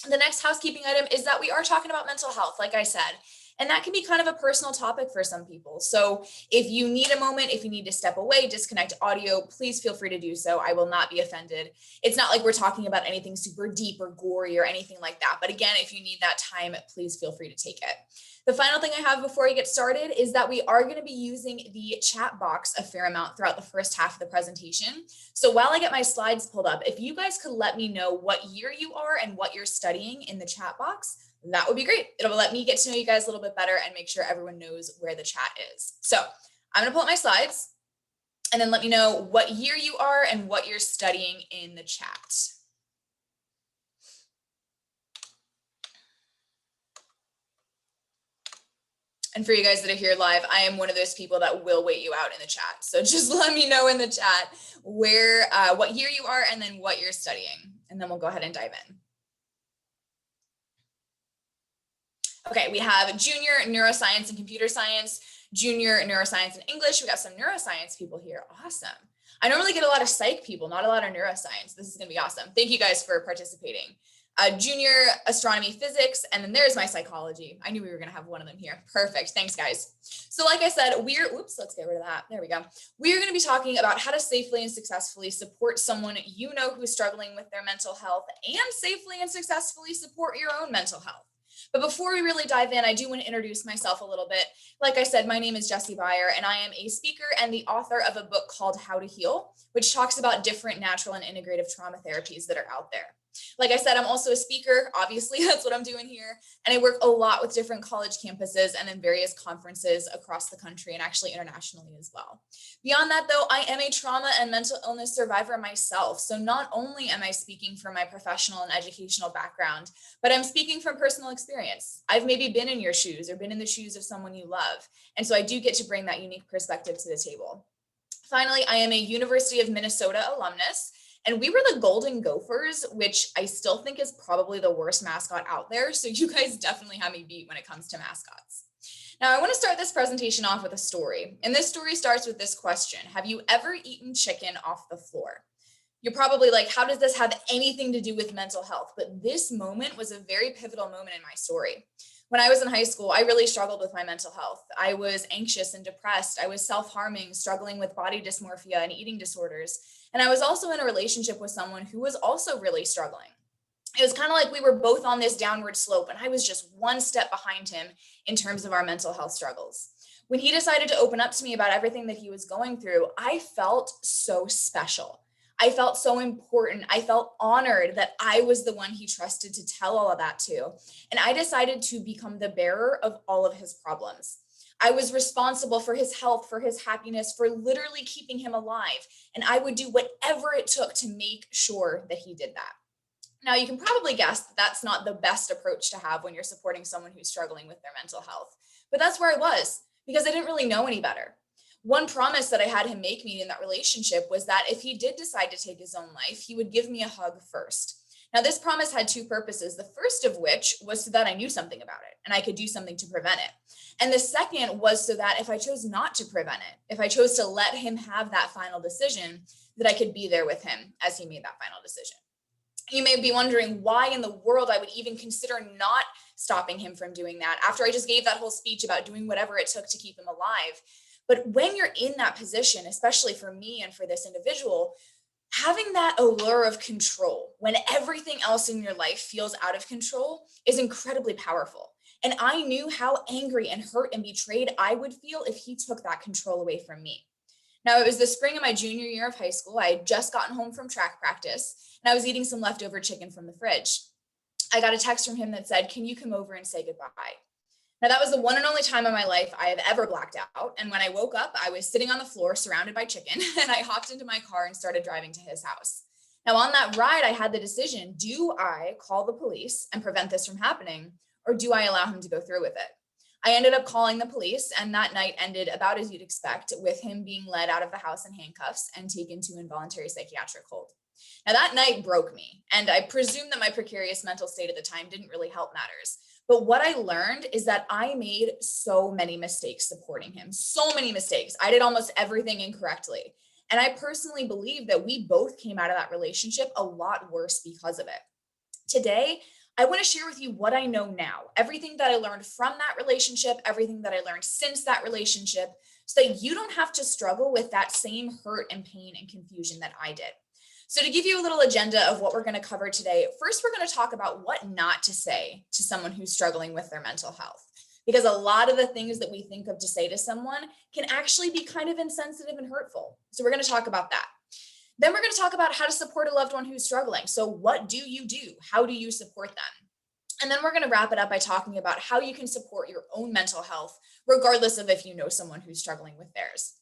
The next housekeeping item is that we are talking about mental health, like I said, and that can be kind of a personal topic for some people. So if you need a moment, if you need to step away, disconnect audio, please feel free to do so. I will not be offended. It's not like we're talking about anything super deep or gory or anything like that. But again, if you need that time, please feel free to take it. The final thing I have before we get started is that we are going to be using the chat box a fair amount throughout the first half of the presentation. So while I get my slides pulled up, if you guys could let me know what year you are and what you're studying in the chat box, that would be great. It'll let me get to know you guys a little bit better and make sure everyone knows where the chat is. So I'm going to pull up my slides and then let me know what year you are and what you're studying in the chat. And for you guys that are here live, I am one of those people that will wait you out in the chat. So just let me know in the chat where, what year you are and then what you're studying. And then we'll go ahead and dive in. Okay, we have junior neuroscience and computer science, junior neuroscience and English. We got some neuroscience people here. Awesome. I normally get a lot of psych people, not a lot of neuroscience. This is going to be awesome. Thank you guys for participating. Junior astronomy physics, and then there's my psychology. I knew we were going to have one of them here. Perfect. Thanks, guys. So like I said, let's get rid of that. There we go. We are going to be talking about how to safely and successfully support someone you know who's struggling with their mental health and safely and successfully support your own mental health. But before we really dive in, I do want to introduce myself a little bit. Like I said, my name is Jessi Beyer, and I am a speaker and the author of a book called How to Heal, which talks about different natural and integrative trauma therapies that are out there. Like I said, I'm also a speaker. Obviously, that's what I'm doing here. And I work a lot with different college campuses and in various conferences across the country and actually internationally as well. Beyond that, though, I am a trauma and mental illness survivor myself. So not only am I speaking from my professional and educational background, but I'm speaking from personal experience. I've maybe been in your shoes or been in the shoes of someone you love. And so I do get to bring that unique perspective to the table. Finally, I am a University of Minnesota alumnus. And we were the Golden Gophers, which I still think is probably the worst mascot out there. So you guys definitely have me beat when it comes to mascots. Now, I want to start this presentation off with a story. And this story starts with this question. Have you ever eaten chicken off the floor? You're probably like, how does this have anything to do with mental health? But this moment was a very pivotal moment in my story. When I was in high school, I really struggled with my mental health. I was anxious and depressed. I was self-harming, struggling with body dysmorphia and eating disorders. And I was also in a relationship with someone who was also really struggling. It was kind of like we were both on this downward slope, and I was just one step behind him in terms of our mental health struggles. When he decided to open up to me about everything that he was going through, I felt so special. I felt so important. I felt honored that I was the one he trusted to tell all of that to. And I decided to become the bearer of all of his problems. I was responsible for his health, for his happiness, for literally keeping him alive. And I would do whatever it took to make sure that he did that. Now, you can probably guess that that's not the best approach to have when you're supporting someone who's struggling with their mental health. But that's where I was, because I didn't really know any better. One promise that I had him make me in that relationship was that if he did decide to take his own life, he would give me a hug first. Now, this promise had two purposes, the first of which was so that I knew something about it and I could do something to prevent it. And the second was so that if I chose not to prevent it, if I chose to let him have that final decision, that I could be there with him as he made that final decision. You may be wondering why in the world I would even consider not stopping him from doing that after I just gave that whole speech about doing whatever it took to keep him alive. But when you're in that position, especially for me and for this individual, having that allure of control when everything else in your life feels out of control is incredibly powerful. And I knew how angry and hurt and betrayed I would feel if he took that control away from me. Now, it was the spring of my junior year of high school. I had just gotten home from track practice and I was eating some leftover chicken from the fridge. I got a text from him that said, "Can you come over and say goodbye?" Now, that was the one and only time in my life I have ever blacked out. And when I woke up, I was sitting on the floor surrounded by chicken, and I hopped into my car and started driving to his house. Now, on that ride, I had the decision, do I call the police and prevent this from happening, or do I allow him to go through with it? I ended up calling the police, and that night ended about as you'd expect, with him being led out of the house in handcuffs and taken to involuntary psychiatric hold. Now, that night broke me, and I presume that my precarious mental state at the time didn't really help matters. But what I learned is that I made so many mistakes supporting him, so many mistakes. I did almost everything incorrectly. And I personally believe that we both came out of that relationship a lot worse because of it. Today, I want to share with you what I know now, everything that I learned from that relationship, everything that I learned since that relationship, so that you don't have to struggle with that same hurt and pain and confusion that I did. So to give you a little agenda of what we're going to cover today, first, we're going to talk about what not to say to someone who's struggling with their mental health. Because a lot of the things that we think of to say to someone can actually be kind of insensitive and hurtful. So we're going to talk about that. Then we're going to talk about how to support a loved one who's struggling. So what do you do? How do you support them? And then we're going to wrap it up by talking about how you can support your own mental health, regardless of if you know someone who's struggling with theirs.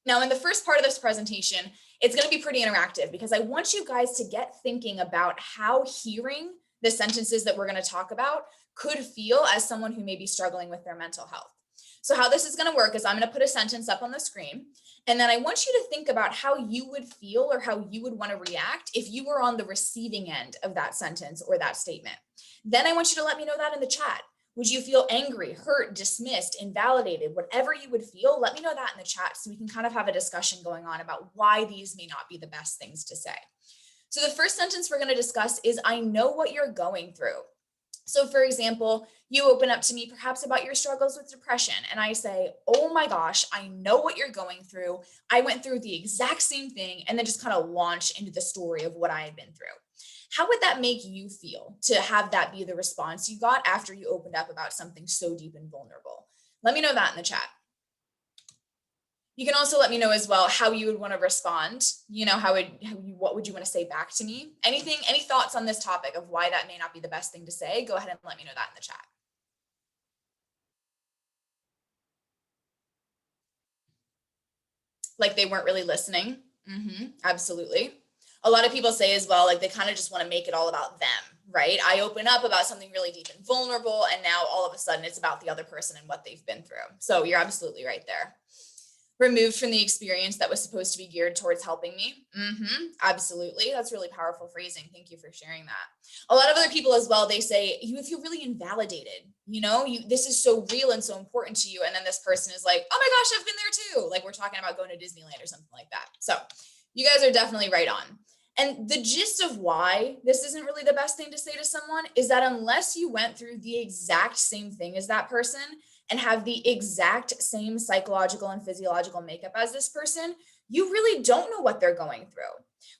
Now, in the first part of this presentation, it's going to be pretty interactive because I want you guys to get thinking about how hearing the sentences that we're going to talk about could feel as someone who may be struggling with their mental health. So how this is going to work is I'm going to put a sentence up on the screen, and then I want you to think about how you would feel or how you would want to react if you were on the receiving end of that sentence or that statement. Then I want you to let me know that in the chat. Would you feel angry, hurt, dismissed, invalidated, whatever you would feel? Let me know that in the chat so we can kind of have a discussion going on about why these may not be the best things to say. So the first sentence we're going to discuss is, I know what you're going through. So for example, you open up to me perhaps about your struggles with depression, and I say, oh my gosh, I know what you're going through. I went through the exact same thing, and then just kind of launch into the story of what I had been through. How would that make you feel to have that be the response you got after you opened up about something so deep and vulnerable? Let me know that in the chat. You can also let me know as well how you would want to respond. You know, what would you want to say back to me? Any thoughts on this topic of why that may not be the best thing to say? Go ahead and let me know that in the chat. Like they weren't really listening. Absolutely. A lot of people say as well, like they kind of just want to make it all about them, right? I open up about something really deep and vulnerable, and now all of a sudden it's about the other person and what they've been through. So you're absolutely right there. Removed from the experience that was supposed to be geared towards helping me. Absolutely. That's really powerful phrasing. Thank you for sharing that. A lot of other people as well, they say, you feel really invalidated. You know, this is so real and so important to you. And then this person is like, oh my gosh, I've been there too. Like we're talking about going to Disneyland or something like that. So you guys are definitely right on. And the gist of why this isn't really the best thing to say to someone is that unless you went through the exact same thing as that person and have the exact same psychological and physiological makeup as this person, you really don't know what they're going through.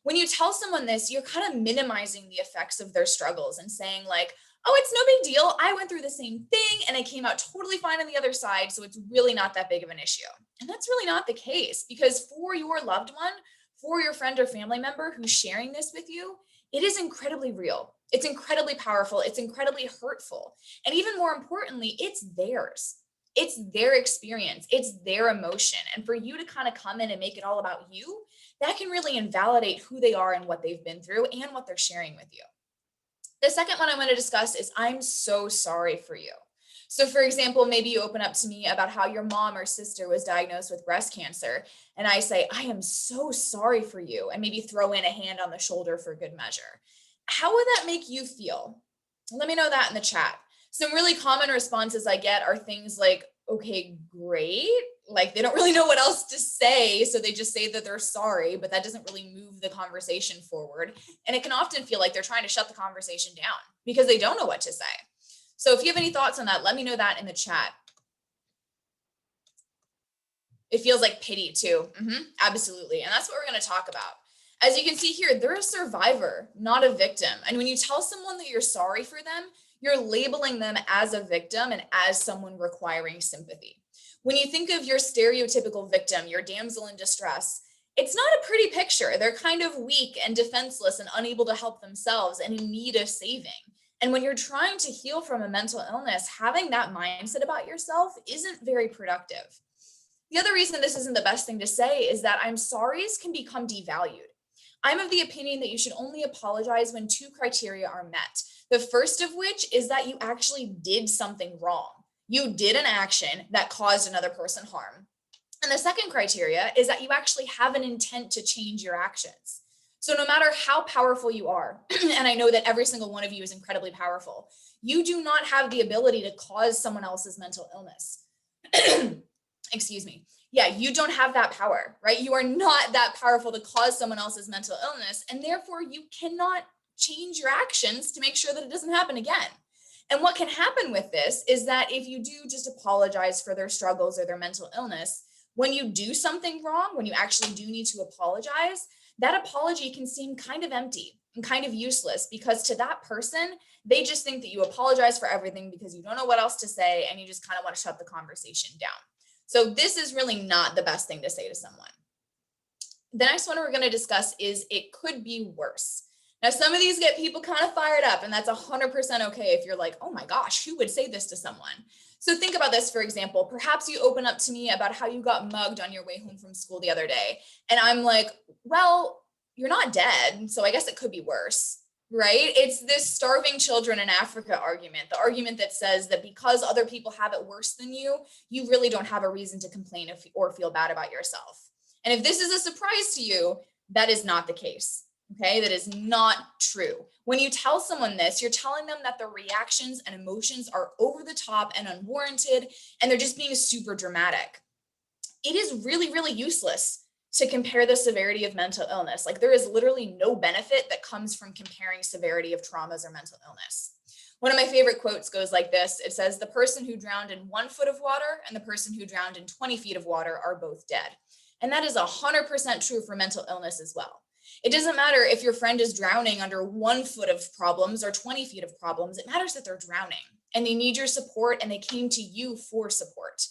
When you tell someone this, you're kind of minimizing the effects of their struggles and saying like, oh, it's no big deal. I went through the same thing and I came out totally fine on the other side. So it's really not that big of an issue. And that's really not the case, because for your loved one, for your friend or family member who's sharing this with you, it is incredibly real. It's incredibly powerful. It's incredibly hurtful. And even more importantly, it's theirs. It's their experience. It's their emotion. And for you to kind of come in and make it all about you, that can really invalidate who they are and what they've been through and what they're sharing with you. The second one I want to discuss is, I'm so sorry for you. So for example, maybe you open up to me about how your mom or sister was diagnosed with breast cancer. And I say, I am so sorry for you. And maybe throw in a hand on the shoulder for good measure. How would that make you feel? Let me know that in the chat. Some really common responses I get are things like, okay, great. Like they don't really know what else to say. So they just say that they're sorry, but that doesn't really move the conversation forward. And it can often feel like they're trying to shut the conversation down because they don't know what to say. So if you have any thoughts on that, let me know that in the chat. It feels like pity too. Absolutely. And that's what we're going to talk about. As you can see here, they're a survivor, not a victim. And when you tell someone that you're sorry for them, you're labeling them as a victim and as someone requiring sympathy. When you think of your stereotypical victim, your damsel in distress, it's not a pretty picture. They're kind of weak and defenseless and unable to help themselves and in need of saving. And when you're trying to heal from a mental illness, having that mindset about yourself isn't very productive. The other reason this isn't the best thing to say is that I'm sorry's can become devalued. I'm of the opinion that you should only apologize when two criteria are met. The first of which is that you actually did something wrong. You did an action that caused another person harm. And the second criteria is that you actually have an intent to change your actions. So no matter how powerful you are, and I know that every single one of you is incredibly powerful, you do not have the ability to cause someone else's mental illness. Excuse me. Yeah, you don't have that power, right? You are not that powerful to cause someone else's mental illness, and therefore you cannot change your actions to make sure that it doesn't happen again. And what can happen with this is that if you do just apologize for their struggles or their mental illness, when you do something wrong, when you actually do need to apologize, that apology can seem kind of empty and kind of useless, because to that person, they just think that you apologize for everything because you don't know what else to say and you just kind of want to shut the conversation down. So this is really not the best thing to say to someone. The next one we're going to discuss is it could be worse. Now, some of these get people kind of fired up, and that's 100% okay if you're like, oh my gosh, who would say this to someone? So think about this, for example. Perhaps you open up to me about how you got mugged on your way home from school the other day. And I'm like, well, you're not dead, so I guess it could be worse, right? It's this starving children in Africa argument, the argument that says that because other people have it worse than you really don't have a reason to complain or feel bad about yourself. And if this is a surprise to you, that is not the case. Okay, that is not true. When you tell someone this, you're telling them that their reactions and emotions are over the top and unwarranted, and they're just being super dramatic. It is really, really useless to compare the severity of mental illness. Like, there is literally no benefit that comes from comparing severity of traumas or mental illness. One of my favorite quotes goes like this. It says, the person who drowned in 1 foot of water and the person who drowned in 20 feet of water are both dead. And that is 100% true for mental illness as well. It doesn't matter if your friend is drowning under 1 foot of problems or 20 feet of problems. It matters that they're drowning and they need your support and they came to you for support.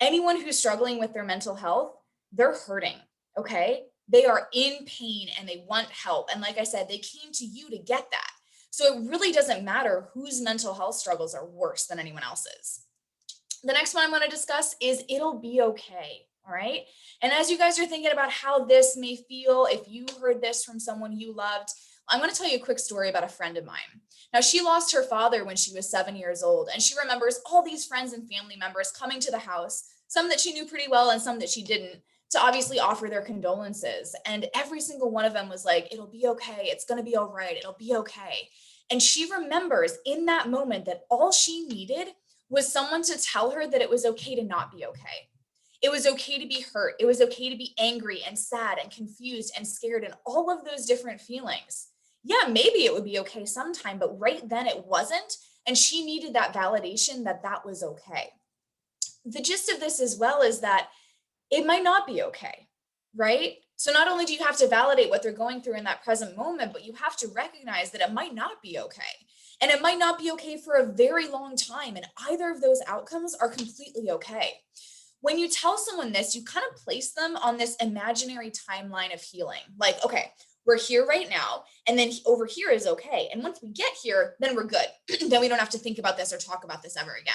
Anyone who's struggling with their mental health, they're hurting, okay? They are in pain and they want help. And like I said, they came to you to get that. So it really doesn't matter whose mental health struggles are worse than anyone else's. The next one I'm going to discuss is it'll be okay. All right. And as you guys are thinking about how this may feel, if you heard this from someone you loved, I'm going to tell you a quick story about a friend of mine. Now, she lost her father when she was 7 years old, and she remembers all these friends and family members coming to the house, some that she knew pretty well and some that she didn't, to obviously offer their condolences. And every single one of them was like, it'll be okay. It's going to be all right. It'll be okay. And she remembers in that moment that all she needed was someone to tell her that it was okay to not be okay. It was okay to be hurt. It was okay to be angry and sad and confused and scared and all of those different feelings. Yeah, maybe it would be okay sometime, but right then it wasn't. And she needed that validation that that was okay. The gist of this as well is that it might not be okay, right? So not only do you have to validate what they're going through in that present moment, but you have to recognize that it might not be okay. And it might not be okay for a very long time. And either of those outcomes are completely okay. When you tell someone this, you kind of place them on this imaginary timeline of healing. Like, okay, we're here right now, and then over here is okay. And once we get here, then we're good. Then we don't have to think about this or talk about this ever again.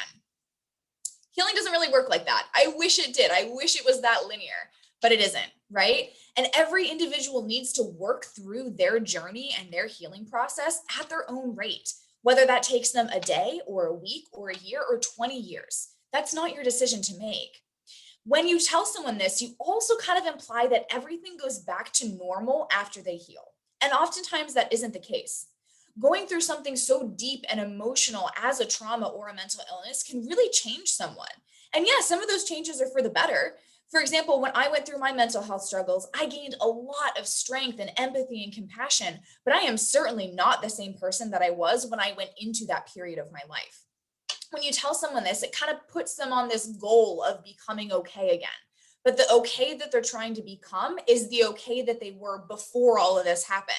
Healing doesn't really work like that. I wish it did. I wish it was that linear, but it isn't, right? And every individual needs to work through their journey and their healing process at their own rate, whether that takes them a day or a week or a year or 20 years. That's not your decision to make. When you tell someone this, you also kind of imply that everything goes back to normal after they heal. And oftentimes that isn't the case. Going through something so deep and emotional as a trauma or a mental illness can really change someone. And yeah, some of those changes are for the better. For example, when I went through my mental health struggles, I gained a lot of strength and empathy and compassion, but I am certainly not the same person that I was when I went into that period of my life. When you tell someone this, it kind of puts them on this goal of becoming okay again. But the okay that they're trying to become is the okay that they were before all of this happened.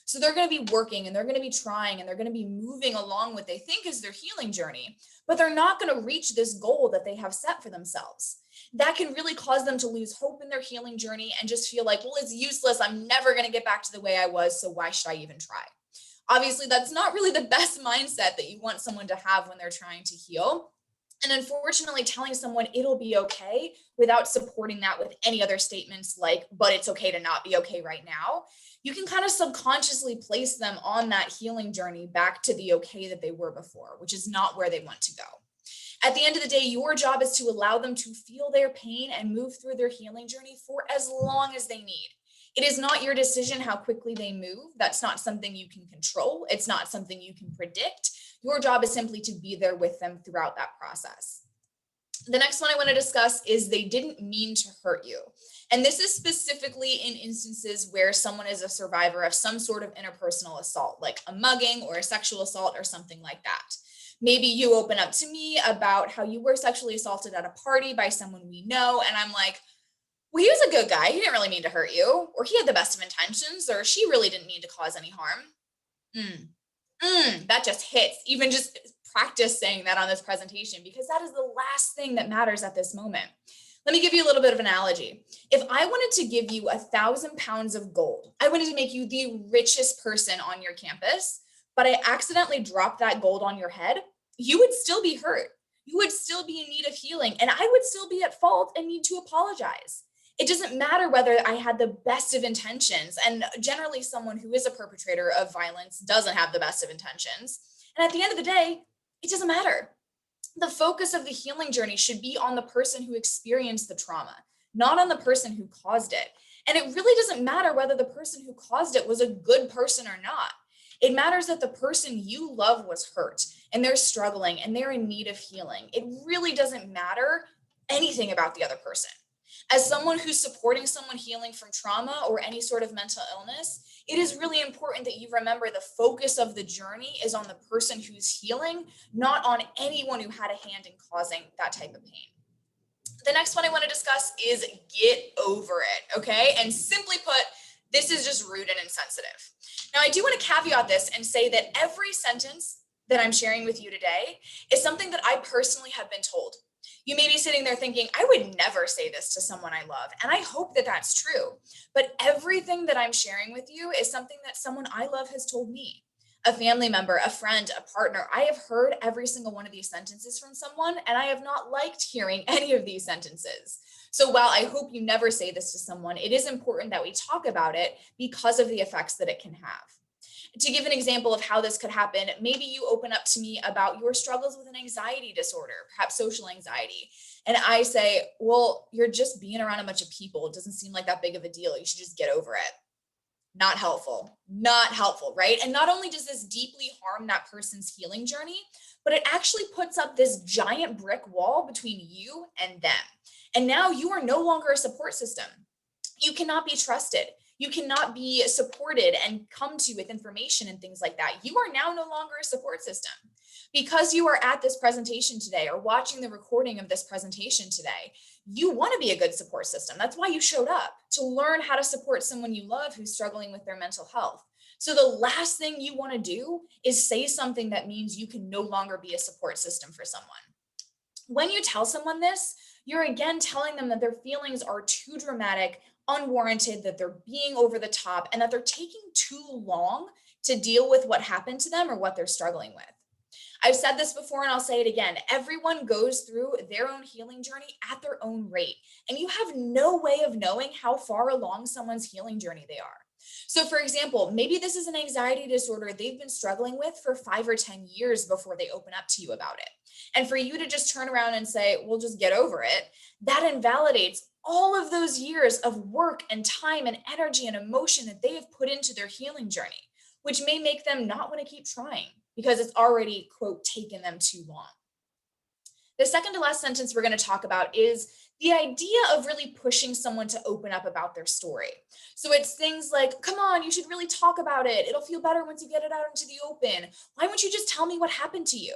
So they're going to be working and they're going to be trying and they're going to be moving along what they think is their healing journey, but they're not going to reach this goal that they have set for themselves. That can really cause them to lose hope in their healing journey and just feel like, well, it's useless. I'm never going to get back to the way I was. So why should I even try? Obviously, that's not really the best mindset that you want someone to have when they're trying to heal. And unfortunately, telling someone it'll be okay without supporting that with any other statements like, but it's okay to not be okay right now, you can kind of subconsciously place them on that healing journey back to the okay that they were before, which is not where they want to go. At the end of the day, your job is to allow them to feel their pain and move through their healing journey for as long as they need. It is not your decision how quickly they move. That's not something you can control. It's not something you can predict. Your job is simply to be there with them throughout that process. The next one I want to discuss is they didn't mean to hurt you. And this is specifically in instances where someone is a survivor of some sort of interpersonal assault, like a mugging or a sexual assault or something like that. Maybe you open up to me about how you were sexually assaulted at a party by someone we know. And I'm like, well, he was a good guy. He didn't really mean to hurt you, or he had the best of intentions, or she really didn't mean to cause any harm. That just hits. Even just practice saying that on this presentation, because that is the last thing that matters at this moment. Let me give you a little bit of an analogy. If I wanted to give you 1,000 pounds of gold, I wanted to make you the richest person on your campus, but I accidentally dropped that gold on your head, you would still be hurt. You would still be in need of healing, and I would still be at fault and need to apologize. It doesn't matter whether I had the best of intentions, and generally someone who is a perpetrator of violence doesn't have the best of intentions. And at the end of the day, it doesn't matter. The focus of the healing journey should be on the person who experienced the trauma, not on the person who caused it. And it really doesn't matter whether the person who caused it was a good person or not. It matters that the person you love was hurt and they're struggling and they're in need of healing. It really doesn't matter anything about the other person. As someone who's supporting someone healing from trauma or any sort of mental illness, it is really important that you remember the focus of the journey is on the person who's healing, not on anyone who had a hand in causing that type of pain. The next one I want to discuss is get over it, okay? And simply put, this is just rude and insensitive. Now, I do want to caveat this and say that every sentence that I'm sharing with you today is something that I personally have been told. You may be sitting there thinking, I would never say this to someone I love. And I hope that that's true. But everything that I'm sharing with you is something that someone I love has told me. A family member, a friend, a partner. I have heard every single one of these sentences from someone, and I have not liked hearing any of these sentences. So while I hope you never say this to someone, it is important that we talk about it because of the effects that it can have. To give an example of how this could happen, maybe you open up to me about your struggles with an anxiety disorder, perhaps social anxiety. And I say, well, you're just being around a bunch of people. It doesn't seem like that big of a deal. You should just get over it. Not helpful, right? And not only does this deeply harm that person's healing journey, but it actually puts up this giant brick wall between you and them. And now you are no longer a support system. You cannot be trusted. You cannot be supported and come to with information and things like that. You are now no longer a support system. Because you are at this presentation today or watching the recording of this presentation today, you want to be a good support system. That's why you showed up, to learn how to support someone you love who's struggling with their mental health. So the last thing you want to do is say something that means you can no longer be a support system for someone. When you tell someone this, you're again telling them that their feelings are too dramatic, unwarranted, that they're being over the top, and that they're taking too long to deal with what happened to them or what they're struggling with. I've said this before and I'll say it again. Everyone goes through their own healing journey at their own rate, and you have no way of knowing how far along someone's healing journey they are. So for example, maybe this is an anxiety disorder they've been struggling with for 5 or 10 years before they open up to you about it. And for you to just turn around and say, well, just get over it, that invalidates all of those years of work and time and energy and emotion that they have put into their healing journey, which may make them not want to keep trying because it's already, quote, taken them too long. The second to last sentence we're going to talk about is the idea of really pushing someone to open up about their story. So it's things like, come on, you should really talk about it. It'll feel better once you get it out into the open. Why won't you just tell me what happened to you?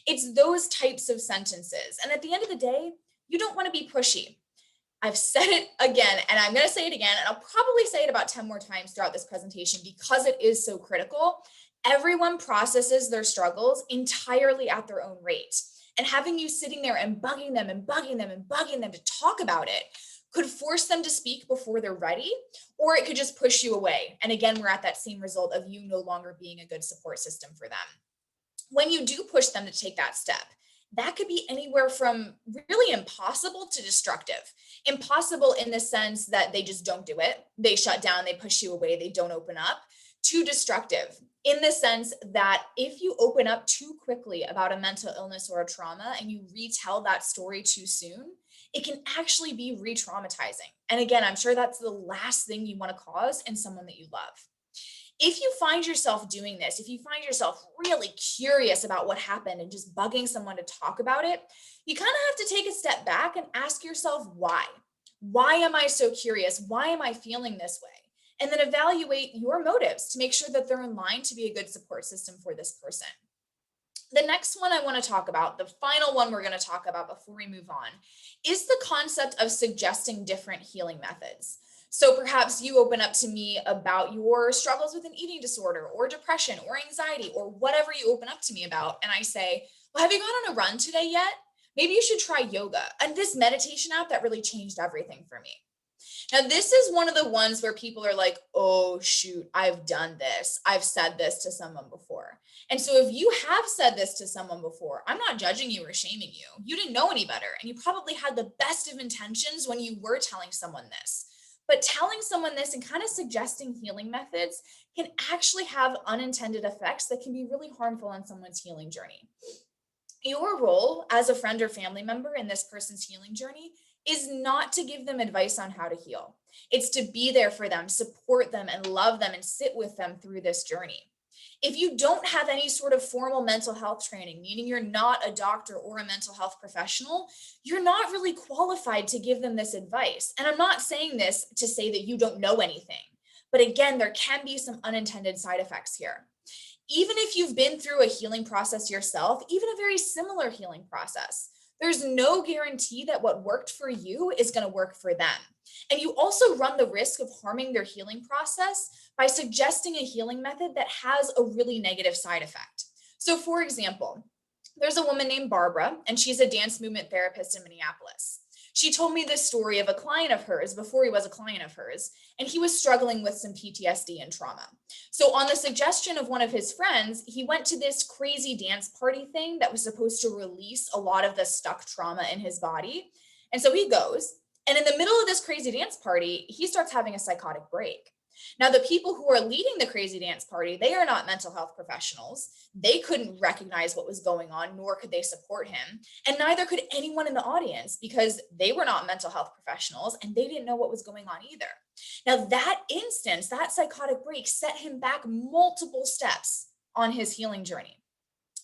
It's those types of sentences. And at the end of the day, you don't want to be pushy. I've said it again, and I'm going to say it again, and I'll probably say it about 10 more times throughout this presentation because it is so critical. Everyone processes their struggles entirely at their own rate. And having you sitting there and bugging them and bugging them and bugging them to talk about it could force them to speak before they're ready, or it could just push you away. And again, we're at that same result of you no longer being a good support system for them. When you do push them to take that step, that could be anywhere from really impossible to destructive. Impossible in the sense that they just don't do it. They shut down, they push you away, they don't open up. To destructive in the sense that if you open up too quickly about a mental illness or a trauma and you retell that story too soon, it can actually be re-traumatizing. And again, I'm sure that's the last thing you want to cause in someone that you love. If you find yourself doing this, if you find yourself really curious about what happened and just bugging someone to talk about it, you kind of have to take a step back and ask yourself why. Why am I so curious? Why am I feeling this way? And then evaluate your motives to make sure that they're in line to be a good support system for this person. The next one I want to talk about, the final one we're going to talk about before we move on, is the concept of suggesting different healing methods. So perhaps you open up to me about your struggles with an eating disorder or depression or anxiety or whatever you open up to me about. And I say, well, have you gone on a run today yet? Maybe you should try yoga and this meditation app that really changed everything for me. Now, this is one of the ones where people are like, oh, shoot, I've done this. I've said this to someone before. And so if you have said this to someone before, I'm not judging you or shaming you. You didn't know any better. And you probably had the best of intentions when you were telling someone this. But telling someone this and kind of suggesting healing methods can actually have unintended effects that can be really harmful on someone's healing journey. Your role as a friend or family member in this person's healing journey is not to give them advice on how to heal. It's to be there for them, support them, and love them and sit with them through this journey. If you don't have any sort of formal mental health training, meaning you're not a doctor or a mental health professional, you're not really qualified to give them this advice. And I'm not saying this to say that you don't know anything, but again, there can be some unintended side effects here. Even if you've been through a healing process yourself, even a very similar healing process, there's no guarantee that what worked for you is going to work for them. And you also run the risk of harming their healing process by suggesting a healing method that has a really negative side effect. So for example, there's a woman named Barbara, and she's a dance movement therapist in Minneapolis. She told me this story of a client of hers before he was a client of hers, and he was struggling with some PTSD and trauma. So on the suggestion of one of his friends, he went to this crazy dance party thing that was supposed to release a lot of the stuck trauma in his body. And so he goes, and in the middle of this crazy dance party, he starts having a psychotic break. Now, the people who are leading the crazy dance party, they are not mental health professionals. They couldn't recognize what was going on, nor could they support him. And neither could anyone in the audience because they were not mental health professionals and they didn't know what was going on either. Now, that instance, that psychotic break set him back multiple steps on his healing journey.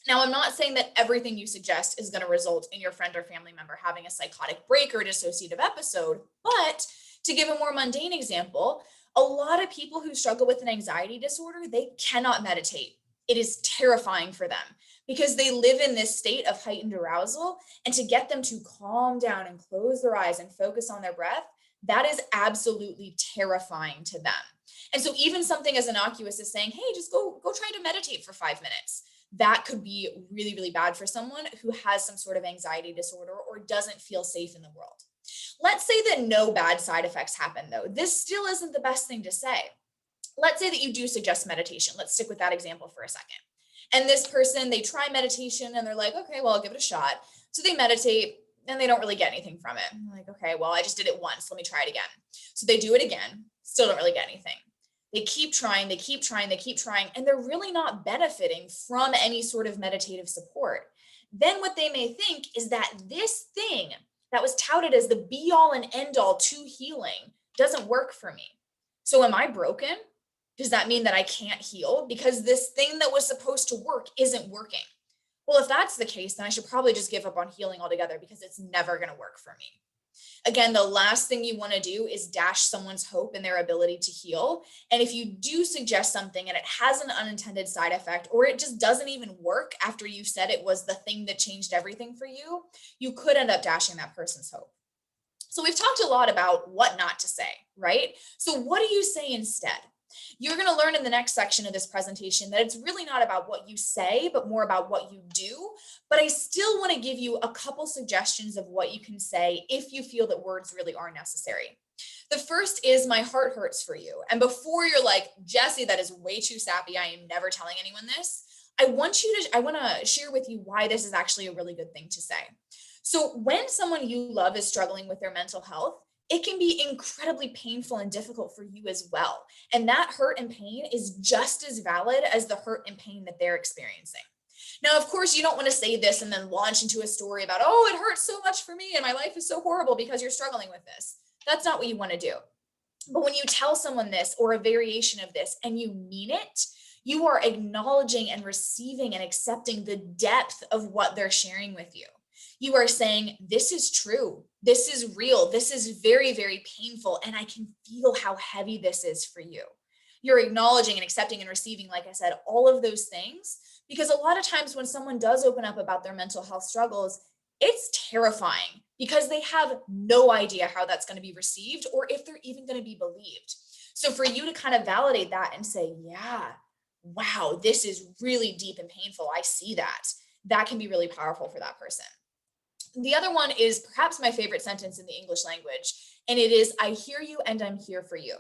Now, I'm not saying that everything you suggest is going to result in your friend or family member having a psychotic break or dissociative episode, but to give a more mundane example, a lot of people who struggle with an anxiety disorder, they cannot meditate. It is terrifying for them because they live in this state of heightened arousal. And to get them to calm down and close their eyes and focus on their breath, that is absolutely terrifying to them. And so even something as innocuous as saying, hey, just go try to meditate for 5 minutes. That could be really, really bad for someone who has some sort of anxiety disorder or doesn't feel safe in the world. Let's say that no bad side effects happen, though. This still isn't the best thing to say. Let's say that you do suggest meditation. Let's stick with that example for a second. And this person, they try meditation and they're like, okay, well, I'll give it a shot. So they meditate and they don't really get anything from it. I'm like, okay, well, I just did it once. Let me try it again. So they do it again, still don't really get anything. They keep trying, they keep trying, they keep trying, and they're really not benefiting from any sort of meditative support. Then what they may think is that this thing that was touted as the be all and end all to healing doesn't work for me. So am I broken? Does that mean that I can't heal because this thing that was supposed to work isn't working? Well, if that's the case, then I should probably just give up on healing altogether because it's never going to work for me. Again, the last thing you want to do is dash someone's hope in their ability to heal. And if you do suggest something and it has an unintended side effect, or it just doesn't even work after you said it was the thing that changed everything for you, you could end up dashing that person's hope. So we've talked a lot about what not to say, right? So what do you say instead? You're going to learn in the next section of this presentation that it's really not about what you say, but more about what you do. But I still want to give you a couple suggestions of what you can say if you feel that words really are necessary. The first is my heart hurts for you. And before you're like, Jessi, that is way too sappy. I am never telling anyone this. I want to share with you why this is actually a really good thing to say. So when someone you love is struggling with their mental health, it can be incredibly painful and difficult for you as well. And that hurt and pain is just as valid as the hurt and pain that they're experiencing. Now, of course, you don't want to say this and then launch into a story about, oh, it hurts so much for me and my life is so horrible because you're struggling with this. That's not what you want to do. But when you tell someone this or a variation of this and you mean it, you are acknowledging and receiving and accepting the depth of what they're sharing with you. You are saying, this is true. This is real. This is very, very painful. And I can feel how heavy this is for you. You're acknowledging and accepting and receiving, like I said, all of those things. Because a lot of times when someone does open up about their mental health struggles, it's terrifying because they have no idea how that's going to be received or if they're even going to be believed. So for you to kind of validate that and say, yeah, wow, this is really deep and painful. I see that. That can be really powerful for that person. The other one is perhaps my favorite sentence in the English language, and it is, I hear you and I'm here for you.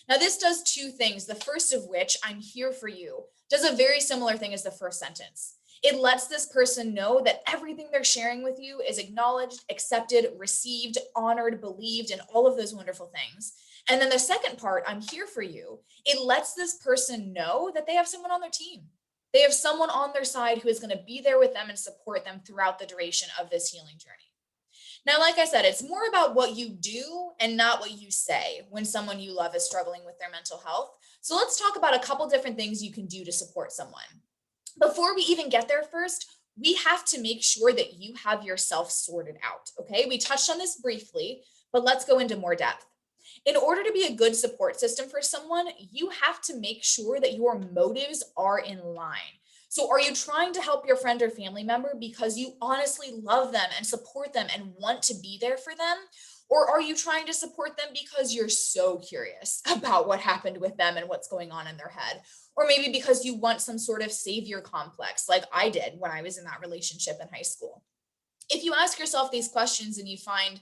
Now, this does two things. The first of which, I'm here for you, does a very similar thing as the first sentence. It lets this person know that everything they're sharing with you is acknowledged, accepted, received, honored, believed, and all of those wonderful things. And then the second part, I'm here for you, it lets this person know that they have someone on their team. They have someone on their side who is going to be there with them and support them throughout the duration of this healing journey. Now, like I said, it's more about what you do and not what you say when someone you love is struggling with their mental health. So let's talk about a couple different things you can do to support someone. Before we even get there first, we have to make sure that you have yourself sorted out, okay? We touched on this briefly, but let's go into more depth. In order to be a good support system for someone, you have to make sure that your motives are in line. So are you trying to help your friend or family member because you honestly love them and support them and want to be there for them? Or are you trying to support them because you're so curious about what happened with them and what's going on in their head? Or maybe because you want some sort of savior complex like I did when I was in that relationship in high school. If you ask yourself these questions and you find,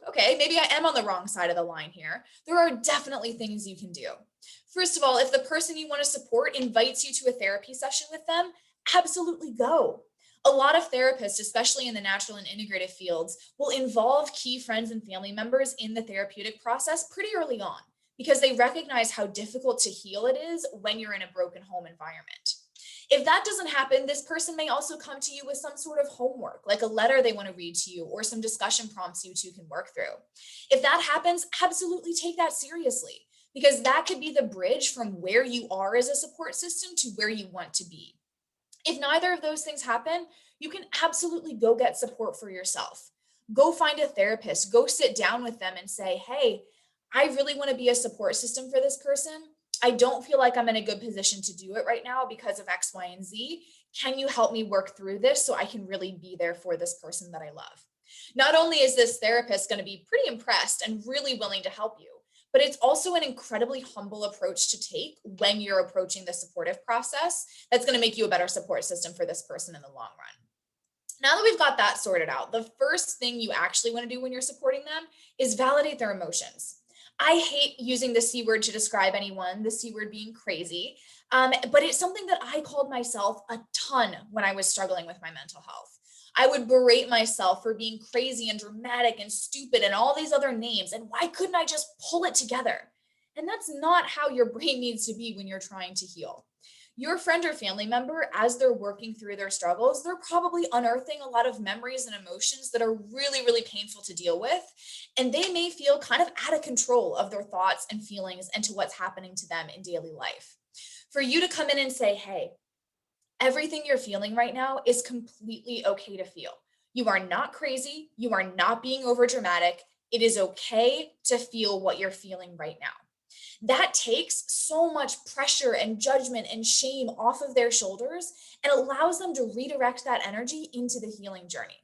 okay, maybe I am on the wrong side of the line here, there are definitely things you can do. First of all, if the person you want to support invites you to a therapy session with them, absolutely go. A lot of therapists, especially in the natural and integrative fields, will involve key friends and family members in the therapeutic process pretty early on because they recognize how difficult to heal it is when you're in a broken home environment. If that doesn't happen, this person may also come to you with some sort of homework, like a letter they want to read to you or some discussion prompts you two can work through. If that happens, absolutely take that seriously because that could be the bridge from where you are as a support system to where you want to be. If neither of those things happen, you can absolutely go get support for yourself. Go find a therapist, go sit down with them and say, hey, I really want to be a support system for this person. I don't feel like I'm in a good position to do it right now because of X, Y, and Z. Can you help me work through this so I can really be there for this person that I love? Not only is this therapist going to be pretty impressed and really willing to help you, but it's also an incredibly humble approach to take when you're approaching the supportive process that's going to make you a better support system for this person in the long run. Now that we've got that sorted out, the first thing you actually want to do when you're supporting them is validate their emotions. I hate using the C word to describe anyone, the C word being crazy, but it's something that I called myself a ton when I was struggling with my mental health. I would berate myself for being crazy and dramatic and stupid and all these other names. And why couldn't I just pull it together? And that's not how your brain needs to be when you're trying to heal. Your friend or family member, as they're working through their struggles, they're probably unearthing a lot of memories and emotions that are really, really painful to deal with. And they may feel kind of out of control of their thoughts and feelings and to what's happening to them in daily life. For you to come in and say, hey, everything you're feeling right now is completely okay to feel. You are not crazy. You are not being over dramatic. It is okay to feel what you're feeling right now. That takes so much pressure and judgment and shame off of their shoulders and allows them to redirect that energy into the healing journey.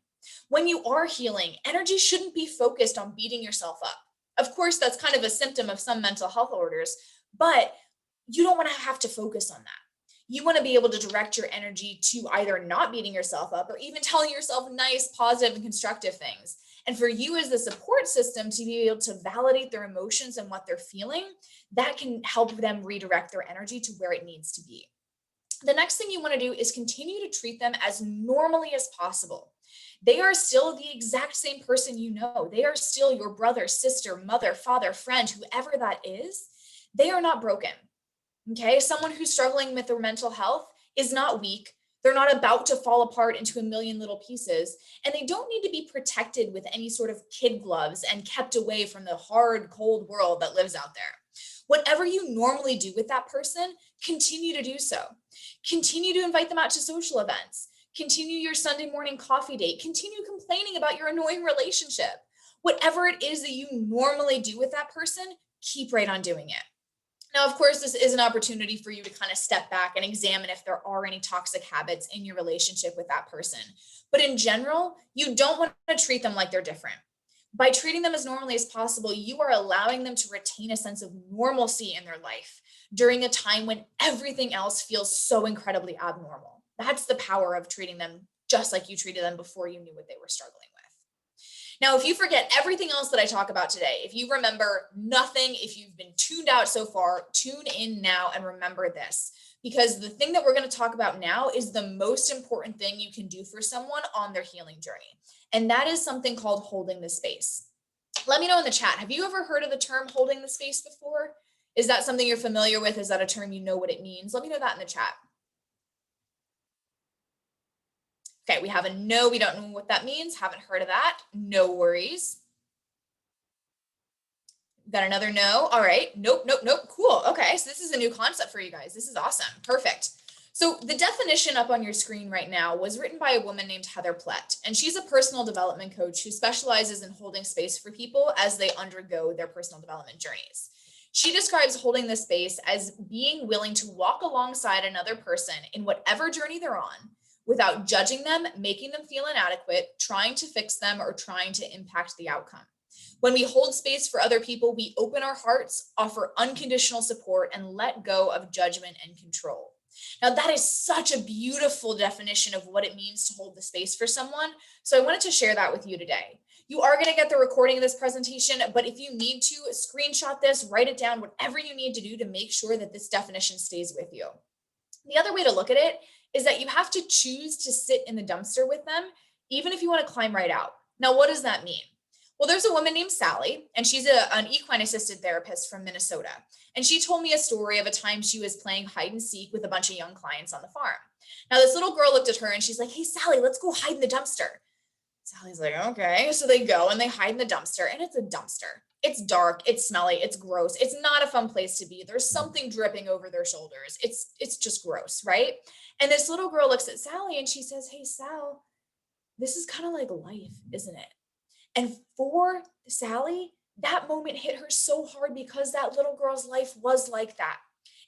When you are healing, energy shouldn't be focused on beating yourself up. Of course, that's kind of a symptom of some mental health orders, but you don't want to have to focus on that. You want to be able to direct your energy to either not beating yourself up or even telling yourself nice, positive, and constructive things. And for you as the support system to be able to validate their emotions and what they're feeling, that can help them redirect their energy to where it needs to be. The next thing you want to do is continue to treat them as normally as possible. They are still the exact same person you know. They are still your brother, sister, mother, father, friend, whoever that is. They are not broken. Okay, someone who's struggling with their mental health is not weak. They're not about to fall apart into a million little pieces, and they don't need to be protected with any sort of kid gloves and kept away from the hard, cold world that lives out there. Whatever you normally do with that person, continue to do so. Continue to invite them out to social events. Continue your Sunday morning coffee date. Continue complaining about your annoying relationship. Whatever it is that you normally do with that person, keep right on doing it. Now, of course, this is an opportunity for you to kind of step back and examine if there are any toxic habits in your relationship with that person. But in general, you don't want to treat them like they're different. By treating them as normally as possible, you are allowing them to retain a sense of normalcy in their life during a time when everything else feels so incredibly abnormal. That's the power of treating them just like you treated them before you knew what they were struggling with. Now, if you forget everything else that I talk about today, if you remember nothing, if you've been tuned out so far, tune in now and remember this, because the thing that we're going to talk about now is the most important thing you can do for someone on their healing journey. And that is something called holding the space. Let me know in the chat. Have you ever heard of the term holding the space before? Is that something you're familiar with? Is that a term you know what it means? Let me know that in the chat. Okay, we have a no, we don't know what that means. Haven't heard of that. No worries. Got another no. All right. Nope, nope, nope. Cool. Okay, so this is a new concept for you guys. This is awesome. Perfect. So the definition up on your screen right now was written by a woman named Heather Plett, and she's a personal development coach who specializes in holding space for people as they undergo their personal development journeys. She describes holding the space as being willing to walk alongside another person in whatever journey they're on without judging them, making them feel inadequate, trying to fix them, or trying to impact the outcome. When we hold space for other people, we open our hearts, offer unconditional support, and let go of judgment and control. Now, that is such a beautiful definition of what it means to hold the space for someone. So I wanted to share that with you today. You are going to get the recording of this presentation, but if you need to, screenshot this, write it down, whatever you need to do to make sure that this definition stays with you. The other way to look at it is that you have to choose to sit in the dumpster with them, even if you want to climb right out. Now, what does that mean? Well, there's a woman named Sally, and she's an equine assisted therapist from Minnesota. And she told me a story of a time she was playing hide and seek with a bunch of young clients on the farm. Now, this little girl looked at her and she's like, "Hey, Sally, let's go hide in the dumpster." Sally's like, "Okay." So they go and they hide in the dumpster, and it's a dumpster. It's dark, it's smelly, it's gross. It's not a fun place to be. There's something dripping over their shoulders. It's just gross, right? And this little girl looks at Sally and she says, "Hey, Sal, this is kind of like life, isn't it?" And for Sally, that moment hit her so hard because that little girl's life was like that.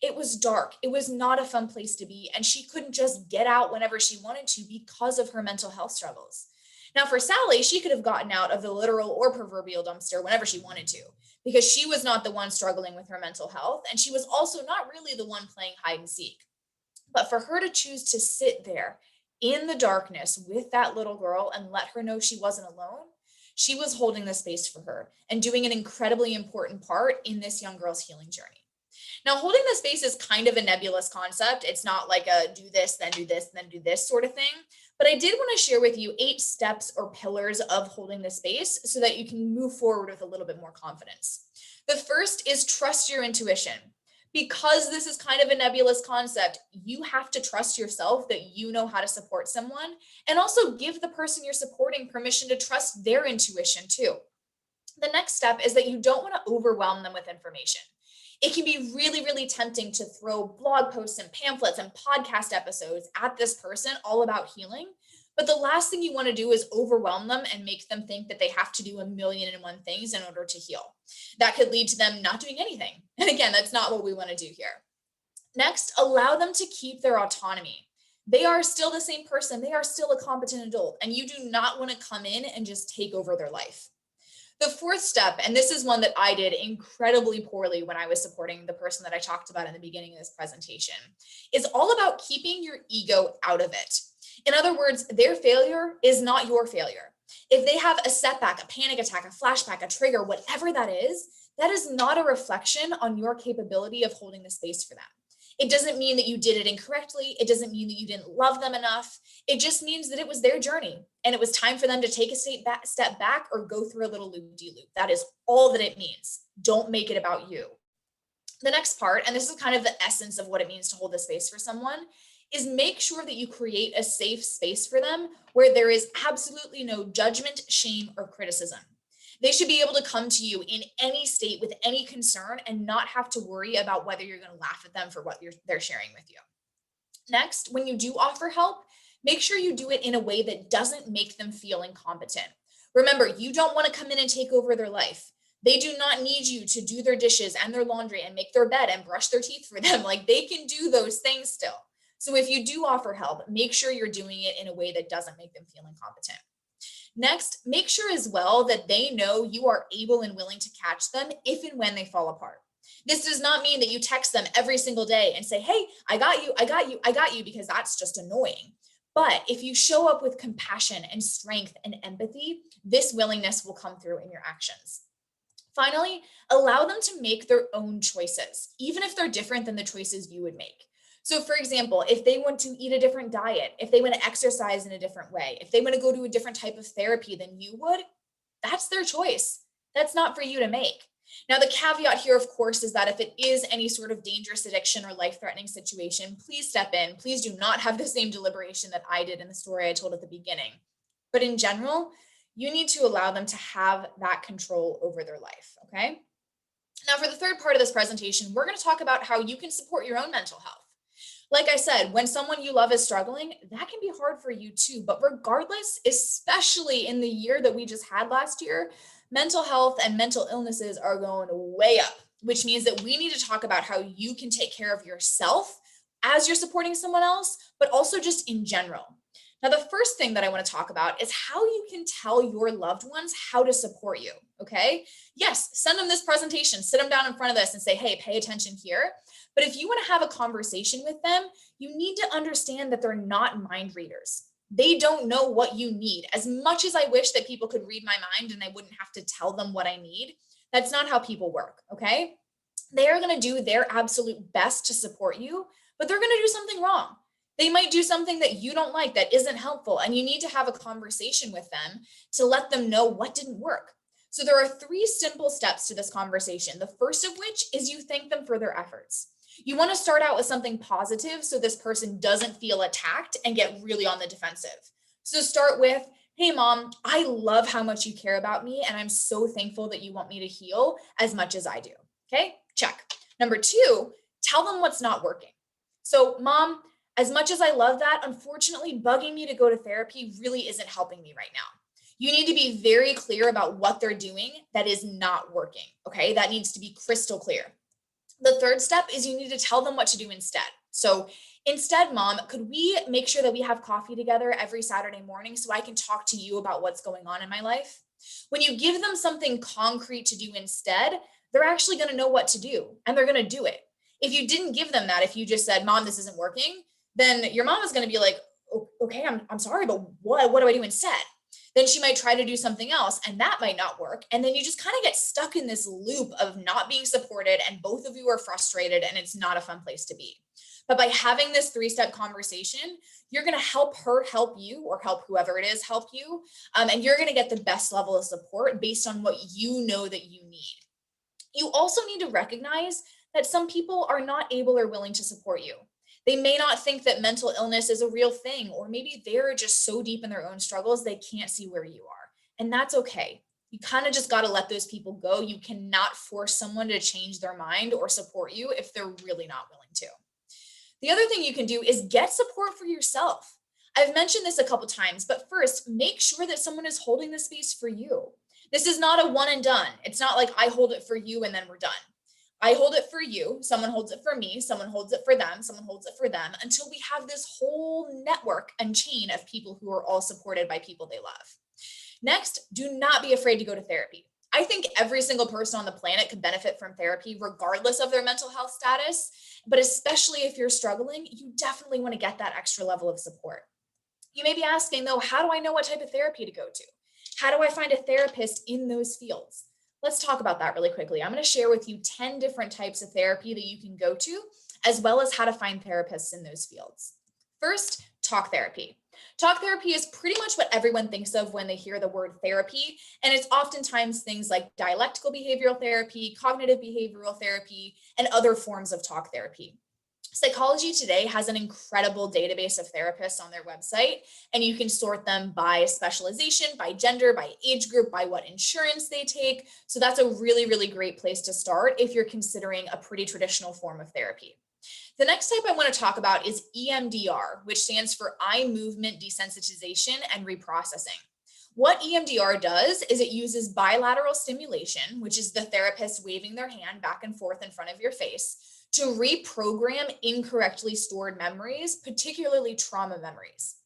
It was dark. It was not a fun place to be. And she couldn't just get out whenever she wanted to because of her mental health struggles. Now, for Sally, she could have gotten out of the literal or proverbial dumpster whenever she wanted to, because she was not the one struggling with her mental health. And she was also not really the one playing hide and seek. But for her to choose to sit there in the darkness with that little girl and let her know she wasn't alone, she was holding the space for her and doing an incredibly important part in this young girl's healing journey. Now, holding the space is kind of a nebulous concept. It's not like a do this, then do this, then do this sort of thing. But I did want to share with you 8 steps or pillars of holding the space so that you can move forward with a little bit more confidence. The first is trust your intuition. Because this is kind of a nebulous concept, you have to trust yourself that you know how to support someone, and also give the person you're supporting permission to trust their intuition too. The next step is that you don't want to overwhelm them with information. It can be really, really tempting to throw blog posts and pamphlets and podcast episodes at this person all about healing. But the last thing you want to do is overwhelm them and make them think that they have to do 1,000,001 things in order to heal. That could lead to them not doing anything. And again, that's not what we want to do here. Next, allow them to keep their autonomy. They are still the same person. They are still a competent adult, and you do not want to come in and just take over their life. The fourth step, and this is one that I did incredibly poorly when I was supporting the person that I talked about in the beginning of this presentation, is all about keeping your ego out of it. In other words, their failure is not your failure. If they have a setback, a panic attack, a flashback, a trigger, whatever that is not a reflection on your capability of holding the space for them. It doesn't mean that you did it incorrectly. It doesn't mean that you didn't love them enough. It just means that it was their journey and it was time for them to take a step back or go through a little loop-de-loop. That is all that it means. Don't make it about you. The next part, and this is kind of the essence of what it means to hold the space for someone, is make sure that you create a safe space for them where there is absolutely no judgment, shame, or criticism. They should be able to come to you in any state with any concern and not have to worry about whether you're going to laugh at them for what they're sharing with you. Next, when you do offer help, make sure you do it in a way that doesn't make them feel incompetent. Remember, you don't want to come in and take over their life. They do not need you to do their dishes and their laundry and make their bed and brush their teeth for them. Like, they can do those things still. So if you do offer help, make sure you're doing it in a way that doesn't make them feel incompetent. Next, make sure as well that they know you are able and willing to catch them if and when they fall apart. This does not mean that you text them every single day and say, hey, I got you, I got you, I got you, because that's just annoying. But if you show up with compassion and strength and empathy, this willingness will come through in your actions. Finally, allow them to make their own choices, even if they're different than the choices you would make. So for example, if they want to eat a different diet, if they want to exercise in a different way, if they want to go to a different type of therapy than you would, that's their choice. That's not for you to make. Now, the caveat here, of course, is that if it is any sort of dangerous addiction or life-threatening situation, please step in. Please do not have the same deliberation that I did in the story I told at the beginning. But in general, you need to allow them to have that control over their life, okay? Now, for the third part of this presentation, we're going to talk about how you can support your own mental health. Like I said, when someone you love is struggling, that can be hard for you too. But regardless, especially in the year that we just had last year, mental health and mental illnesses are going way up, which means that we need to talk about how you can take care of yourself as you're supporting someone else, but also just in general. Now, the first thing that I want to talk about is how you can tell your loved ones how to support you, okay? Yes, send them this presentation, sit them down in front of this and say, hey, pay attention here. But if you want to have a conversation with them, you need to understand that they're not mind readers. They don't know what you need. As much as I wish that people could read my mind and I wouldn't have to tell them what I need, that's not how people work, okay? They are going to do their absolute best to support you, but they're going to do something wrong. They might do something that you don't like, that isn't helpful, and you need to have a conversation with them to let them know what didn't work. So there are 3 simple steps to this conversation. The first of which is you thank them for their efforts. You want to start out with something positive so this person doesn't feel attacked and get really on the defensive. So start with, hey mom, I love how much you care about me and I'm so thankful that you want me to heal as much as I do. Okay, check. Number 2, tell them what's not working. So mom, as much as I love that, unfortunately, bugging me to go to therapy really isn't helping me right now. You need to be very clear about what they're doing that is not working. Okay, that needs to be crystal clear. The third step is you need to tell them what to do instead. So instead, mom, could we make sure that we have coffee together every Saturday morning so I can talk to you about what's going on in my life? When you give them something concrete to do instead, they're actually going to know what to do and they're going to do it. If you didn't give them that, if you just said, mom, this isn't working, then your mom is going to be like, okay, I'm sorry, but what do I do instead? Then she might try to do something else and that might not work. And then you just kind of get stuck in this loop of not being supported and both of you are frustrated and it's not a fun place to be. But by having this 3-step conversation, you're going to help her help you or help whoever it is help you. And you're going to get the best level of support based on what you know that you need. You also need to recognize that some people are not able or willing to support you. They may not think that mental illness is a real thing, or maybe they're just so deep in their own struggles, they can't see where you are. And that's okay. You kind of just got to let those people go. You cannot force someone to change their mind or support you if they're really not willing to. The other thing you can do is get support for yourself. I've mentioned this a couple times, but first, make sure that someone is holding the space for you. This is not a one and done. It's not like I hold it for you and then we're done. I hold it for you, someone holds it for me, someone holds it for them, someone holds it for them, until we have this whole network and chain of people who are all supported by people they love. Next, do not be afraid to go to therapy. I think every single person on the planet could benefit from therapy regardless of their mental health status, but especially if you're struggling, you definitely want to get that extra level of support. You may be asking though, how do I know what type of therapy to go to? How do I find a therapist in those fields? Let's talk about that really quickly. I'm going to share with you 10 different types of therapy that you can go to, as well as how to find therapists in those fields. First, talk therapy. Talk therapy is pretty much what everyone thinks of when they hear the word therapy, and it's oftentimes things like dialectical behavioral therapy, cognitive behavioral therapy, and other forms of talk therapy. Psychology Today has an incredible database of therapists on their website, and you can sort them by specialization, by gender, by age group, by what insurance they take. So that's a really, really great place to start if you're considering a pretty traditional form of therapy. The next type I want to talk about is EMDR, which stands for eye movement desensitization and reprocessing. What EMDR does is it uses bilateral stimulation, which is the therapist waving their hand back and forth in front of your face, to reprogram incorrectly stored memories, particularly trauma memories.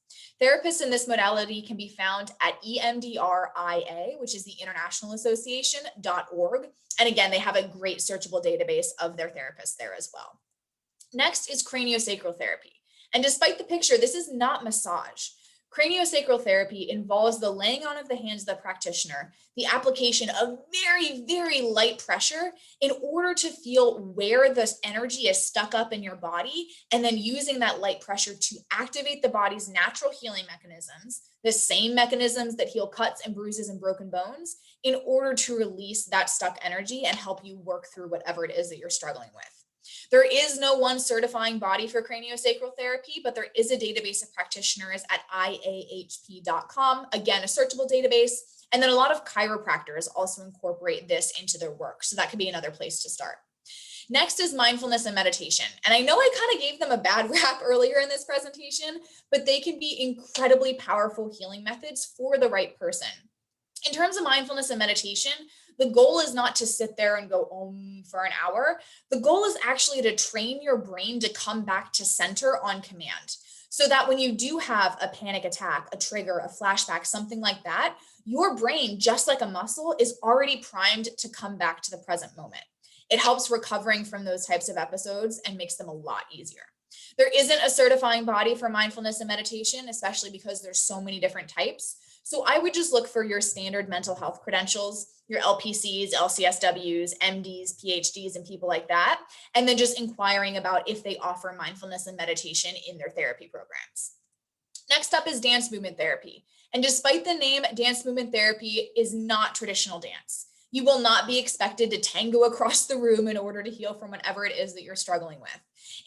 Therapists in this modality can be found at EMDRIA, which is the International Association.org. And again, they have a great searchable database of their therapists there as well. Next is craniosacral therapy. And despite the picture, this is not massage. Craniosacral therapy involves the laying on of the hands of the practitioner, the application of very, very light pressure in order to feel where this energy is stuck up in your body, and then using that light pressure to activate the body's natural healing mechanisms, the same mechanisms that heal cuts and bruises and broken bones, in order to release that stuck energy and help you work through whatever it is that you're struggling with. There is no one certifying body for craniosacral therapy, but there is a database of practitioners at iahp.com. Again, a searchable database. And then a lot of chiropractors also incorporate this into their work. So that could be another place to start. Next is mindfulness and meditation. And I know I kind of gave them a bad rap earlier in this presentation, but they can be incredibly powerful healing methods for the right person. In terms of mindfulness and meditation, the goal is not to sit there and go for an hour. The goal is actually to train your brain to come back to center on command, so that when you do have a panic attack, a trigger, a flashback, something like that, your brain, just like a muscle, is already primed to come back to the present moment. It helps recovering from those types of episodes and makes them a lot easier. There isn't a certifying body for mindfulness and meditation, especially because there's so many different types. So I would just look for your standard mental health credentials, your LPCs, LCSWs, MDs, PhDs, and people like that. And then just inquiring about if they offer mindfulness and meditation in their therapy programs. Next up is dance movement therapy. And despite the name, dance movement therapy is not traditional dance. You will not be expected to tango across the room in order to heal from whatever it is that you're struggling with.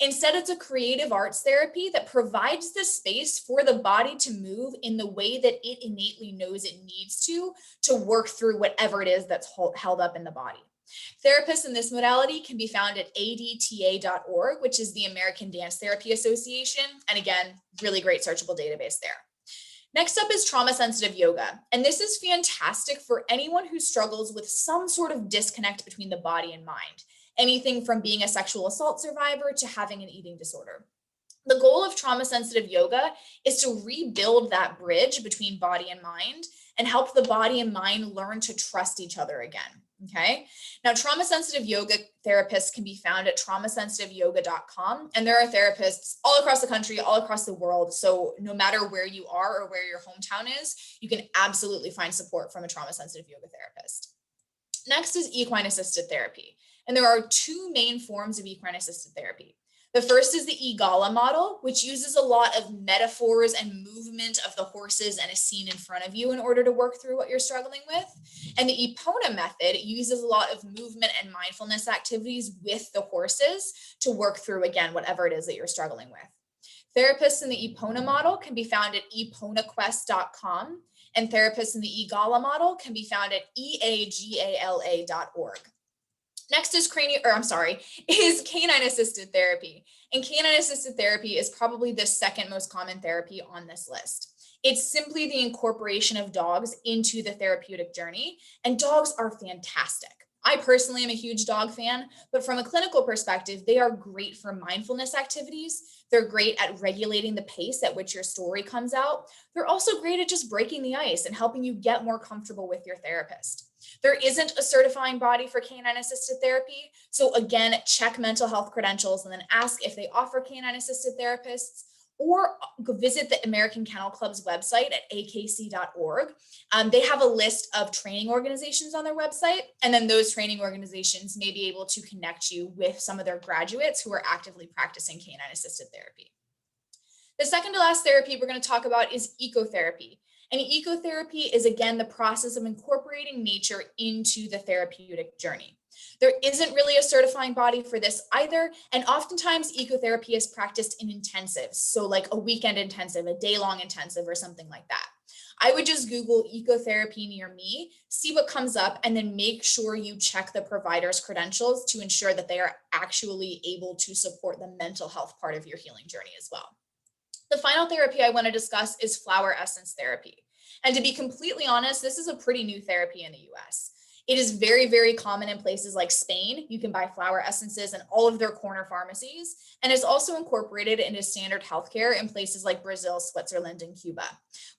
Instead, it's a creative arts therapy that provides the space for the body to move in the way that it innately knows it needs to work through whatever it is that's held up in the body. Therapists in this modality can be found at adta.org, which is the American Dance Therapy Association. And again, really great searchable database there. Next up is trauma-sensitive yoga, and this is fantastic for anyone who struggles with some sort of disconnect between the body and mind, anything from being a sexual assault survivor to having an eating disorder. The goal of trauma-sensitive yoga is to rebuild that bridge between body and mind and help the body and mind learn to trust each other again. Okay. Now, trauma-sensitive yoga therapists can be found at traumasensitiveyoga.com. And there are therapists all across the country, all across the world. So no matter where you are or where your hometown is, you can absolutely find support from a trauma-sensitive yoga therapist. Next is equine-assisted therapy. And there are two main forms of equine-assisted therapy. The first is the EGALA model, which uses a lot of metaphors and movement of the horses and a scene in front of you in order to work through what you're struggling with. And the EPONA method uses a lot of movement and mindfulness activities with the horses to work through, again, whatever it is that you're struggling with. Therapists in the EPONA model can be found at eponaquest.com, and therapists in the EGALA model can be found at eagala.org. Next is canine-assisted therapy. And canine-assisted therapy is probably the second most common therapy on this list. It's simply the incorporation of dogs into the therapeutic journey, and dogs are fantastic. I personally am a huge dog fan, but from a clinical perspective, they are great for mindfulness activities. They're great at regulating the pace at which your story comes out. They're also great at just breaking the ice and helping you get more comfortable with your therapist. There isn't a certifying body for canine-assisted therapy. So again, check mental health credentials and then ask if they offer canine-assisted therapists, or go visit the American Kennel Club's website at akc.org. They have a list of training organizations on their website, and then those training organizations may be able to connect you with some of their graduates who are actively practicing canine-assisted therapy. The second to last therapy we're going to talk about is ecotherapy. And ecotherapy is, again, the process of incorporating nature into the therapeutic journey. There isn't really a certifying body for this either. And oftentimes ecotherapy is practiced in intensives. So like a weekend intensive, a day-long intensive or something like that. I would just Google ecotherapy near me, see what comes up, and then make sure you check the provider's credentials to ensure that they are actually able to support the mental health part of your healing journey as well. The final therapy I want to discuss is flower essence therapy. And to be completely honest, this is a pretty new therapy in the US. It is very, very common in places like Spain. You can buy flower essences in all of their corner pharmacies. And it's also incorporated into standard healthcare in places like Brazil, Switzerland, and Cuba.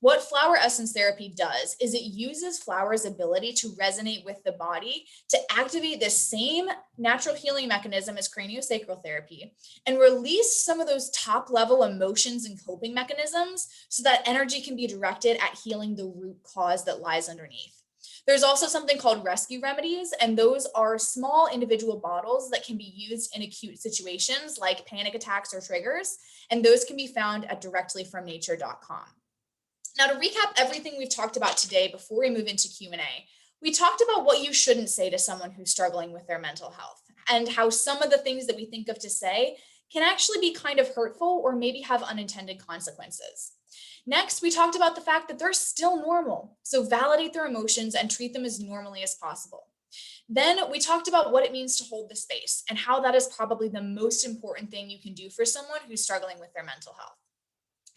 What flower essence therapy does is it uses flowers' ability to resonate with the body to activate the same natural healing mechanism as craniosacral therapy and release some of those top level emotions and coping mechanisms so that energy can be directed at healing the root cause that lies underneath. There's also something called rescue remedies, and those are small individual bottles that can be used in acute situations like panic attacks or triggers, and those can be found at directlyfromnature.com. Now, to recap everything we've talked about today before we move into Q&A, we talked about what you shouldn't say to someone who's struggling with their mental health and how some of the things that we think of to say can actually be kind of hurtful or maybe have unintended consequences. Next, we talked about the fact that they're still normal, so validate their emotions and treat them as normally as possible. Then we talked about what it means to hold the space and how that is probably the most important thing you can do for someone who's struggling with their mental health.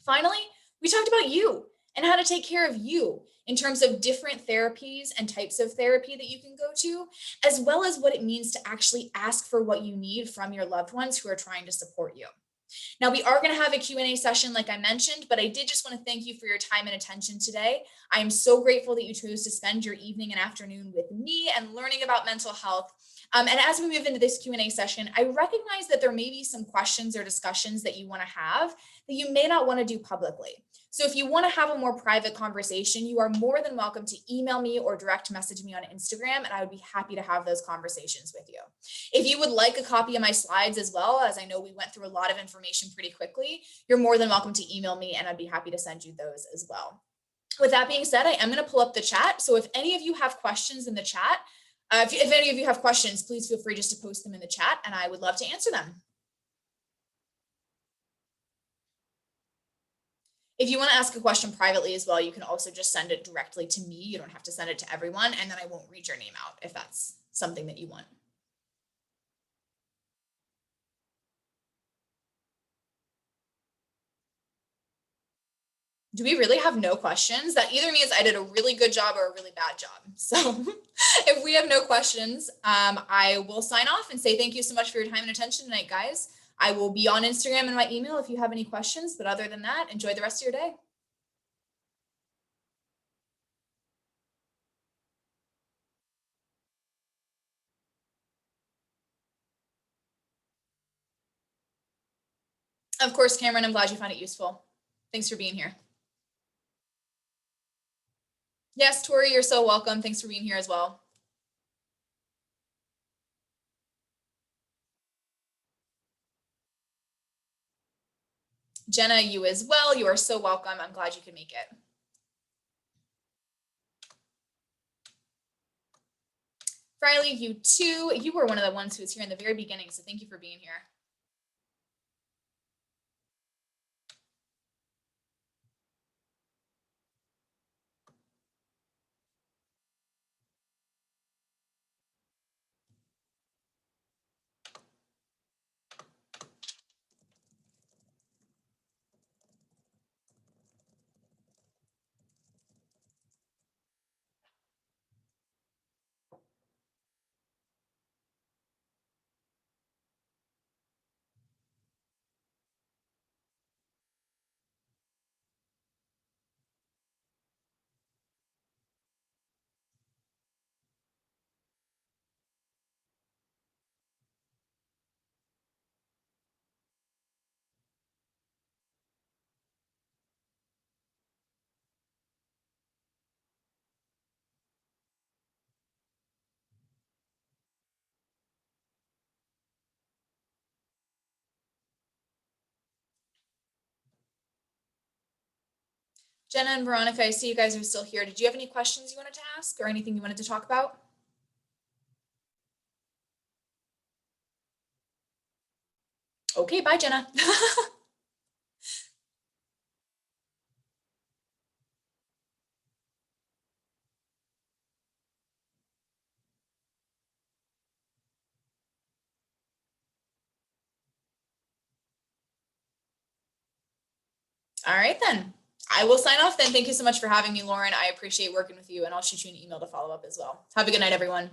Finally, we talked about you and how to take care of you in terms of different therapies and types of therapy that you can go to, as well as what it means to actually ask for what you need from your loved ones who are trying to support you. Now, we are going to have a Q&A session like I mentioned, but I did just want to thank you for your time and attention today. I am so grateful that you chose to spend your evening and afternoon with me and learning about mental health. And as we move into this Q&A session, I recognize that there may be some questions or discussions that you want to have that you may not want to do publicly. So if you want to have a more private conversation, you are more than welcome to email me or direct message me on Instagram, and I would be happy to have those conversations with you. If you would like a copy of my slides as well, as I know we went through a lot of information pretty quickly, you're more than welcome to email me and I'd be happy to send you those as well. With that being said, I am going to pull up the chat. So if any of you have questions in the chat, if any of you have questions, please feel free just to post them in the chat and I would love to answer them. If you want to ask a question privately as well, you can also just send it directly to me. You don't have to send it to everyone, and then I won't read your name out if that's something that you want. Do we really have no questions? That either means I did a really good job or a really bad job. So if we have no questions, I will sign off and say thank you so much for your time and attention tonight, guys. I will be on Instagram and my email if you have any questions, but other than that, enjoy the rest of your day. Of course, Cameron, I'm glad you found it useful. Thanks for being here. Yes, Tori, you're so welcome. Thanks for being here as well. Jenna, you as well. You are so welcome. I'm glad you could make it. Riley, you too. You were one of the ones who was here in the very beginning, so thank you for being here. Jenna and Veronica, I see you guys are still here. Did you have any questions you wanted to ask or anything you wanted to talk about? Okay, bye, Jenna. All right, then. I will sign off then. Thank you so much for having me, Lauren. I appreciate working with you, and I'll shoot you an email to follow up as well. Have a good night, everyone.